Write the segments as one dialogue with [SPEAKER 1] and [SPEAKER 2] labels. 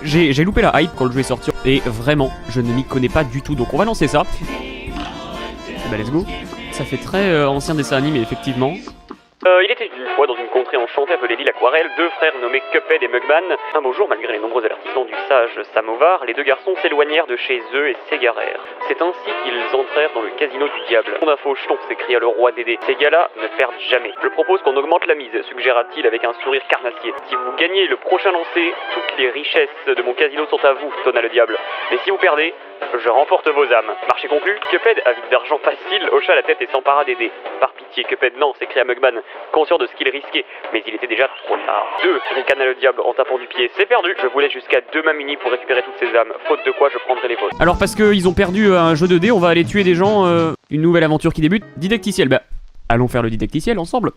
[SPEAKER 1] J'ai loupé la hype quand le jeu est sorti. Et vraiment, je ne m'y connais pas du tout. Donc on va lancer ça. Bah let's go. Ça fait très ancien dessin animé effectivement. Il était une fois dans une contrée enchantée appelée l'île Aquarelle, deux frères nommés Cuphead et Mugman. Un beau jour, malgré les nombreux avertissements du sage Samovar, les deux garçons s'éloignèrent de chez eux et s'égarèrent. C'est ainsi qu'ils entrèrent dans le casino du diable. Mon info jeton, s'écria le roi Dédé. Ces gars-là ne perdent jamais. Je propose qu'on augmente la mise, suggéra-t-il avec un sourire carnassier. Si vous gagnez le prochain lancer, toutes les richesses de mon casino sont à vous, tonna le diable. Mais si vous perdez, je remporte vos âmes. Marché conclu, Cuphead, avide d'argent facile, hocha la tête et s'empara d'aider. Par pitié, Cuphead, non, s'écria Mugman, conscient de ce qu'il risquait, mais il était déjà trop tard. 2, ricana le diable en tapant du pied, c'est perdu. Je vous laisse jusqu'à demain minuit pour récupérer toutes ces âmes, faute de quoi je prendrai les vôtres. Alors parce qu'ils ont perdu un jeu de dés, on va aller tuer des gens, une nouvelle aventure qui débute. Didacticiel, bah, allons faire le didacticiel ensemble.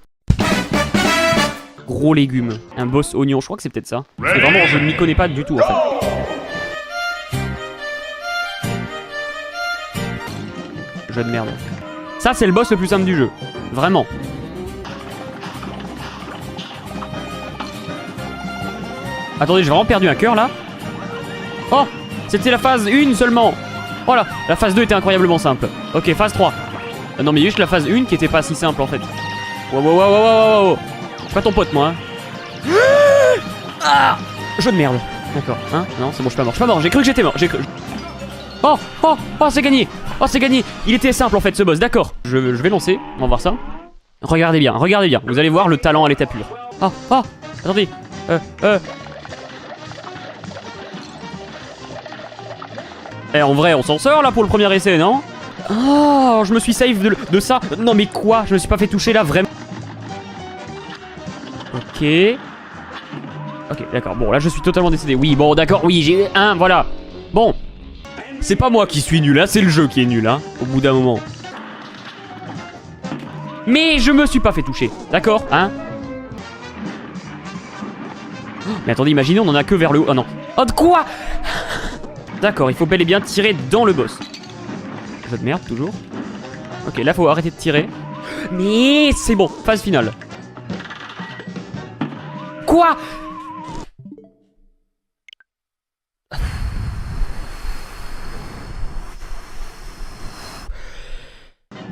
[SPEAKER 1] Gros légumes, un boss oignon, je crois que c'est peut-être ça. Parce que vraiment, je ne m'y connais pas du tout en fait. Jeu de merde. Ça c'est le boss le plus simple du jeu. Vraiment. Attendez, j'ai vraiment perdu un cœur là. Oh, c'était la phase 1 seulement. Voilà, la phase 2 était incroyablement simple. Ok, phase 3. Non mais juste la phase 1 qui était pas si simple en fait. Wow, wow, wow, wow, wow, wow. Je suis pas ton pote moi hein. Ah, jeu de merde. D'accord, hein. Non, c'est bon, je suis pas mort. Je suis pas mort, j'ai cru que j'étais mort. J'ai cru... Oh, oh, oh, c'est gagné. Oh, c'est gagné. Il était simple en fait ce boss, d'accord. Je vais lancer, on va voir ça. Regardez bien, vous allez voir le talent à l'état pur. Oh, oh, attendez. Eh, en vrai, on s'en sort là pour le premier essai, non? Oh, je me suis save de ça. Non mais quoi? Je me suis pas fait toucher là, vraiment. Ok. Ok, d'accord, bon là je suis totalement décédé. Oui, bon d'accord, oui, j'ai un, voilà. Bon. C'est pas moi qui suis nul, hein, c'est le jeu qui est nul, hein, au bout d'un moment. Mais je me suis pas fait toucher, d'accord, hein. Mais attendez, imaginez, on en a que vers le haut. Oh non. Oh, de quoi? D'accord, il faut bel et bien tirer dans le boss. Jeu de merde, toujours. Ok, là, faut arrêter de tirer. Mais c'est bon, phase finale. Quoi?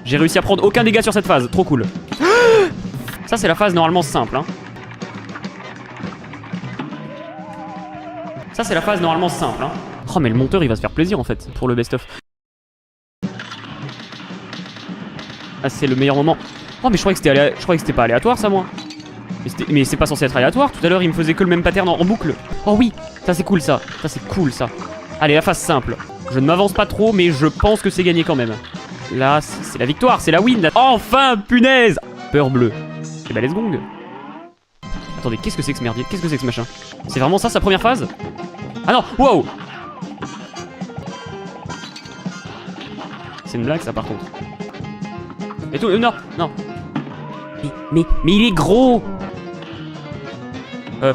[SPEAKER 1] J'ai réussi à prendre aucun dégât sur cette phase, trop cool. Ça c'est la phase normalement simple hein. Ça c'est la phase normalement simple hein. Oh mais le monteur il va se faire plaisir en fait pour le best of. Ah c'est le meilleur moment. Oh mais je croyais que c'était pas aléatoire ça moi. Mais c'est pas censé être aléatoire. Tout à l'heure il me faisait que le même pattern en boucle. Oh oui, ça c'est cool ça. Ça c'est cool ça. Allez la phase simple. Je ne m'avance pas trop mais je pense que c'est gagné quand même. Là, c'est la victoire, c'est la win. Enfin, punaise. Peur bleue. Et bah, let's go. Attendez, qu'est-ce que c'est que ce merdier? Qu'est-ce que c'est que ce machin? C'est vraiment ça, sa première phase? Ah non, wow. C'est une blague, ça, par contre. Et tout, non, non. Mais il est gros. Ah!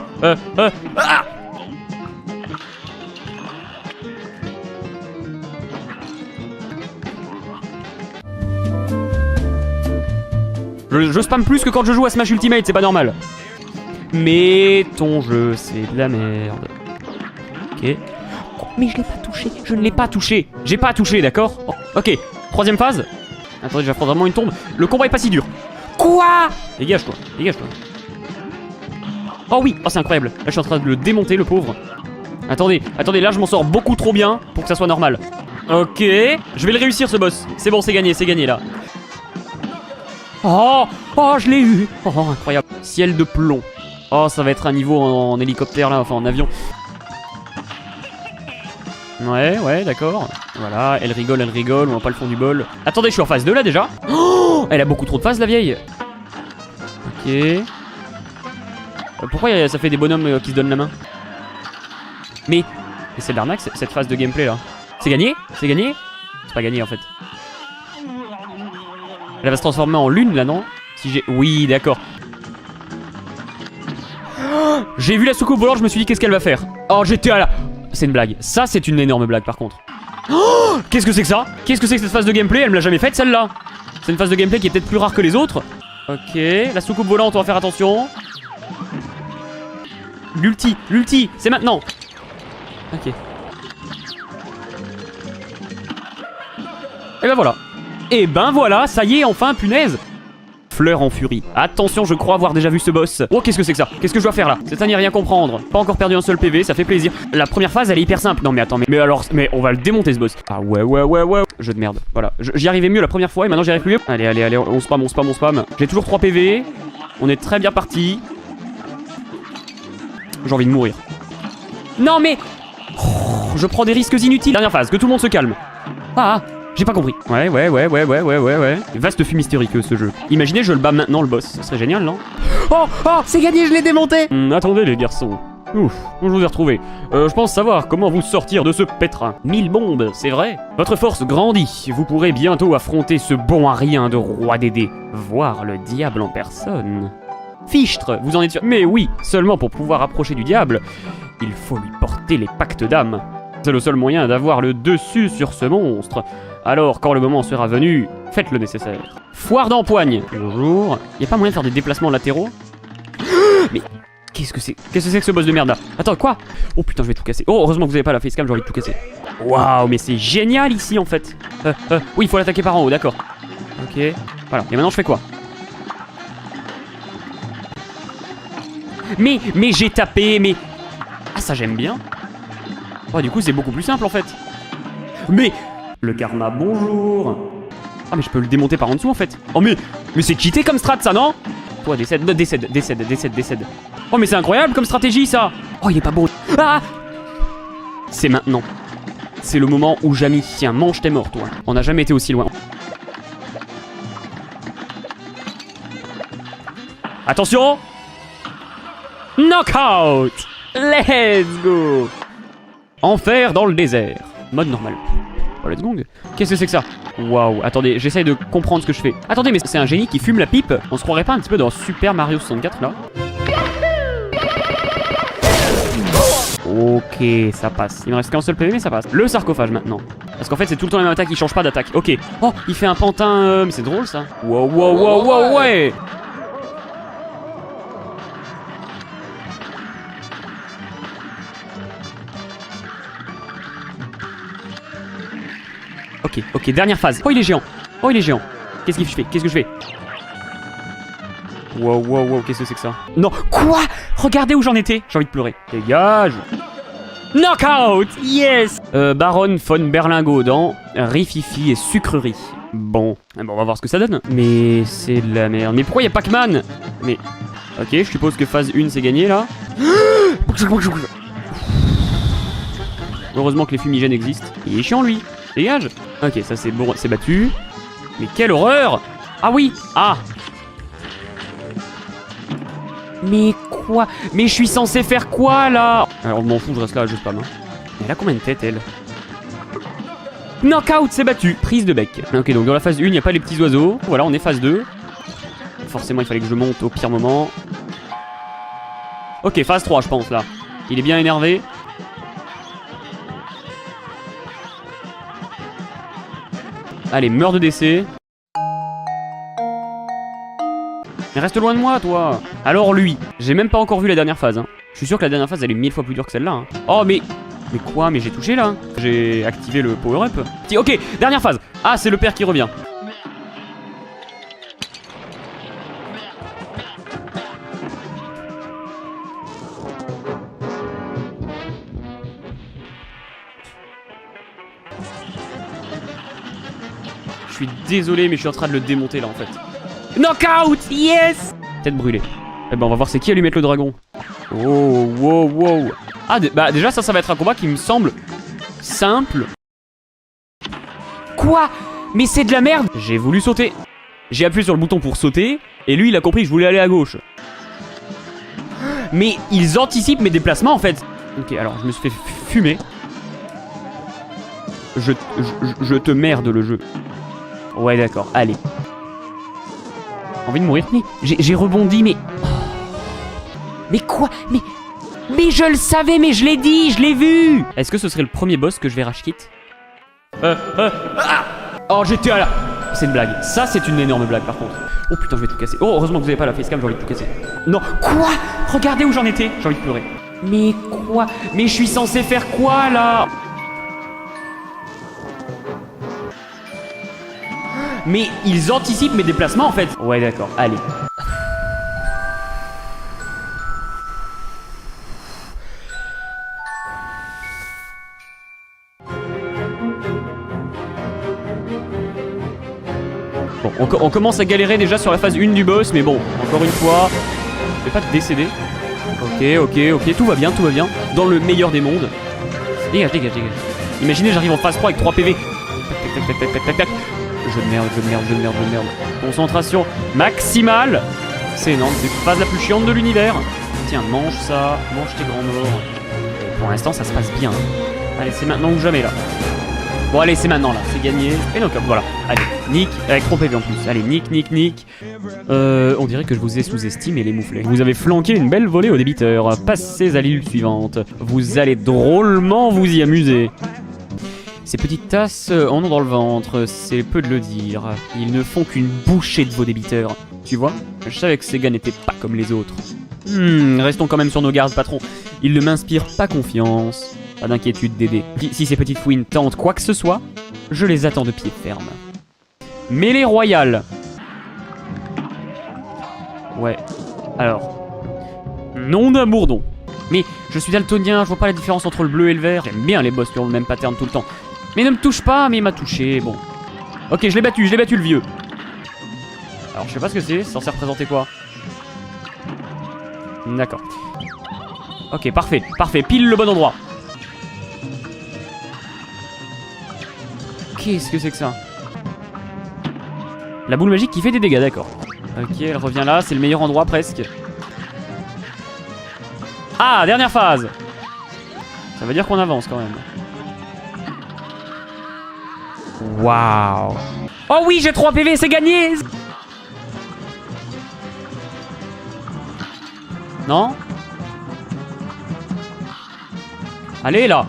[SPEAKER 1] Je spam plus que quand je joue à Smash Ultimate, c'est pas normal. Mais ton jeu, c'est de la merde. Ok. Oh, mais je l'ai pas touché. Je ne l'ai pas touché. J'ai pas touché, d'accord? Oh, ok. Troisième phase. Attendez, je vais prendre vraiment une tombe. Le combat est pas si dur. Quoi? Dégage-toi. Dégage-toi. Oh oui. Oh, c'est incroyable. Là, je suis en train de le démonter, le pauvre. Attendez. Attendez, là, je m'en sors beaucoup trop bien pour que ça soit normal. Ok. Je vais le réussir, ce boss. C'est bon, c'est gagné, là. Oh, oh, je l'ai eu. Oh, incroyable. Ciel de plomb. Oh, ça va être un niveau en hélicoptère là, enfin en avion. Ouais, d'accord. Voilà, elle rigole, on voit pas le fond du bol. Attendez, je suis en phase 2 là déjà. Oh, elle a beaucoup trop de phases la vieille. Ok. Pourquoi ça fait des bonhommes qui se donnent la main? Mais c'est de l'arnaque cette phase de gameplay là. C'est gagné? C'est gagné? C'est pas gagné en fait. Elle va se transformer en lune là, non? Si j'ai... Oui, d'accord. Oh, j'ai vu la soucoupe volante, je me suis dit qu'est-ce qu'elle va faire. Oh, j'étais à la... C'est une blague. Ça, c'est une énorme blague par contre. Oh, qu'est-ce que c'est que ça? Qu'est-ce que c'est que cette phase de gameplay? Elle me l'a jamais faite celle-là. C'est une phase de gameplay qui est peut-être plus rare que les autres. Ok, la soucoupe volante, on va faire attention. L'ulti, c'est maintenant. Ok. Et ben voilà. Et ben voilà, ça y est, enfin, punaise. Fleur en furie. Attention, je crois avoir déjà vu ce boss. Oh, qu'est-ce que c'est que ça? Qu'est-ce que je dois faire là? C'est à n'y rien comprendre. Pas encore perdu un seul PV, ça fait plaisir. La première phase, elle est hyper simple. Non mais attends, mais alors, mais on va le démonter ce boss. Ah ouais. Jeu de merde. Voilà, j'y arrivais mieux la première fois et maintenant j'y arrive plus mieux. Allez, on spam. J'ai toujours 3 PV. On est très bien parti. J'ai envie de mourir. Non mais... Oh, je prends des risques inutiles. Dernière phase, que tout le monde se calme. Ah, j'ai pas compris. Ouais. Vaste fumisterie que ce jeu. Imaginez, je le bats maintenant le boss. Ce serait génial, non? Oh, c'est gagné, je l'ai démonté. Attendez les garçons. Ouf, je vous ai retrouvé. Je pense savoir comment vous sortir de ce pétrin. 1000 bombes, c'est vrai. Votre force grandit. Vous pourrez bientôt affronter ce bon à rien de roi des dés. Voir le diable en personne. Fichtre, vous en êtes sûr? Mais oui, seulement pour pouvoir approcher du diable, il faut lui porter les pactes d'âme. C'est le seul moyen d'avoir le dessus sur ce monstre. Alors, quand le moment sera venu, faites le nécessaire. Foire d'empoigne. Bonjour. Y'a pas moyen de faire des déplacements latéraux? Mais qu'est-ce que c'est? Qu'est-ce que c'est que ce boss de merde là? Attends, quoi? Oh putain, je vais tout casser. Oh, heureusement que vous avez pas la facecam, j'ai envie de tout casser. Waouh, mais c'est génial ici en fait. Oui, il faut l'attaquer par en haut, d'accord. Ok. Voilà. Et maintenant, je fais quoi? Mais j'ai tapé, mais... Ah, ça j'aime bien. Oh, du coup, c'est beaucoup plus simple en fait. Mais... Le karma, bonjour. Ah, mais je peux le démonter par en dessous en fait. Oh, mais c'est cheaté comme strat ça, non? Toi, décède. Oh, mais c'est incroyable comme stratégie ça. Oh, il est pas beau. Ah! C'est maintenant. C'est le moment où Jamie, tiens, mange tes morts, toi. On n'a jamais été aussi loin. Attention! Knockout! Let's go! Enfer dans le désert. Mode normal. Oh, let's go. Qu'est-ce que c'est que ça? Waouh, attendez, j'essaye de comprendre ce que je fais. Attendez, mais c'est un génie qui fume la pipe? On se croirait pas un petit peu dans Super Mario 64 là? Ok, ça passe. Il me reste qu'un seul PV, mais ça passe. Le sarcophage maintenant. Parce qu'en fait, c'est tout le temps la même attaque, il change pas d'attaque. Ok. Oh, il fait un pantin. Mais c'est drôle ça. Wow, ouais. Ok, dernière phase. Oh, il est géant. Qu'est-ce que je fais? Wow, qu'est-ce que c'est que ça? Non, quoi? Regardez où j'en étais. J'ai envie de pleurer. Dégage. Knockout. Yes. Baronne von Berlingot dans Rififi et Sucrerie. Bon, on va voir ce que ça donne. Mais c'est de la merde. Mais pourquoi il y a Pac-Man? Mais... Ok, je suppose que phase 1 c'est gagné là. Heureusement que les fumigènes existent. Il est chiant lui. Dégage. Ok, ça c'est bon, c'est battu. Mais quelle horreur! Ah oui! Ah! Mais quoi? Mais je suis censé faire quoi là? Alors je m'en fous, je reste là, je spam. Hein. Elle a combien de têtes elle? Knockout, c'est battu! Prise de bec. Ok, donc dans la phase 1, il n'y a pas les petits oiseaux. Voilà, on est phase 2. Forcément, il fallait que je monte au pire moment. Ok, phase 3, je pense là. Il est bien énervé. Allez, meurs de décès. Mais reste loin de moi, toi. Alors lui, j'ai même pas encore vu la dernière phase. Hein. Je suis sûr que la dernière phase, elle est 1000 fois plus dure que celle-là. Hein. Oh, mais quoi? Mais j'ai touché, là. J'ai activé le power-up. Ok, dernière phase. Ah, c'est le père qui revient. Je suis désolé, mais je suis en train de le démonter là en fait. Knockout! Yes! Tête brûlée. Eh ben on va voir c'est qui à lui mettre le dragon. Oh, wow. Ah, bah déjà ça va être un combat qui me semble simple. Quoi? Mais c'est de la merde! J'ai voulu sauter. J'ai appuyé sur le bouton pour sauter, et lui il a compris que je voulais aller à gauche. Mais ils anticipent mes déplacements en fait. Ok, alors je me suis fait fumer. Je te merde le jeu. Ouais d'accord, allez. Envie de mourir? Mais j'ai rebondi, mais... Mais quoi? Mais je le savais, mais je l'ai dit, je l'ai vu! Est-ce que ce serait le premier boss que je vais rage quit? Oh, j'étais à la... C'est une blague. Ça, c'est une énorme blague, par contre. Oh putain, je vais tout casser. Oh, heureusement que vous avez pas la facecam, j'ai envie de tout casser. Non, quoi? Regardez où j'en étais. J'ai envie de pleurer. Mais quoi? Mais je suis censé faire quoi là? Mais ils anticipent mes déplacements en fait. Ouais d'accord, allez. Bon, on commence à galérer déjà sur la phase 1 du boss, mais bon, encore une fois, je vais pas te décéder. Ok, tout va bien, tout va bien. Dans le meilleur des mondes. Dégage. Imaginez, j'arrive en phase 3 avec 3 PV. Tac. Je merde. Concentration maximale. C'est énorme, c'est la phase la plus chiante de l'univers. Tiens, mange ça, mange tes grands morts. Pour l'instant, ça se passe bien. Allez, c'est maintenant ou jamais là. Bon, allez, c'est maintenant là, c'est gagné. Et donc, voilà. Allez, nick, avec 3 PV en plus. Allez, nick. On dirait que je vous ai sous-estimé les mouflets. Vous avez flanqué une belle volée au débiteur. Passez à l'île suivante. Vous allez drôlement vous y amuser. Ces petites tasses en ont dans le ventre, c'est peu de le dire. Ils ne font qu'une bouchée de vos débiteurs. Tu vois? Je savais que ces gars n'étaient pas comme les autres. Restons quand même sur nos gardes, patron. Ils ne m'inspirent pas confiance. Pas d'inquiétude, Dédé. Si ces petites fouines tentent quoi que ce soit, je les attends de pied ferme. Mêlée royale. Ouais. Alors. Nom d'un bourdon. Mais je suis daltonien, je vois pas la différence entre le bleu et le vert. J'aime bien les boss qui ont le même pattern tout le temps. Mais ne me touche pas, mais il m'a touché, bon. Ok, je l'ai battu le vieux. Alors je sais pas ce que c'est censé représenter quoi. D'accord. Ok, parfait, pile le bon endroit. Qu'est-ce que c'est que ça? La boule magique qui fait des dégâts, d'accord. Ok, elle revient là, c'est le meilleur endroit presque. Ah, dernière phase. Ça veut dire qu'on avance quand même. Waouh. Oh oui, j'ai 3 PV, c'est gagné. Non? Allez là.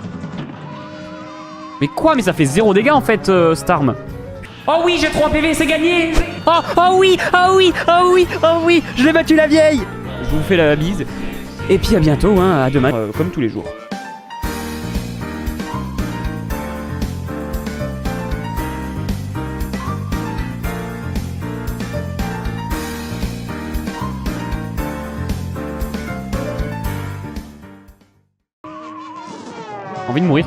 [SPEAKER 1] Mais quoi? Mais ça fait 0 dégâts en fait, cette arme. Oh oui, j'ai 3 PV, c'est gagné. Oh oui, je l'ai battu la vieille. Je vous fais la bise. Et puis à bientôt, hein, à demain, comme tous les jours. Envie de mourir.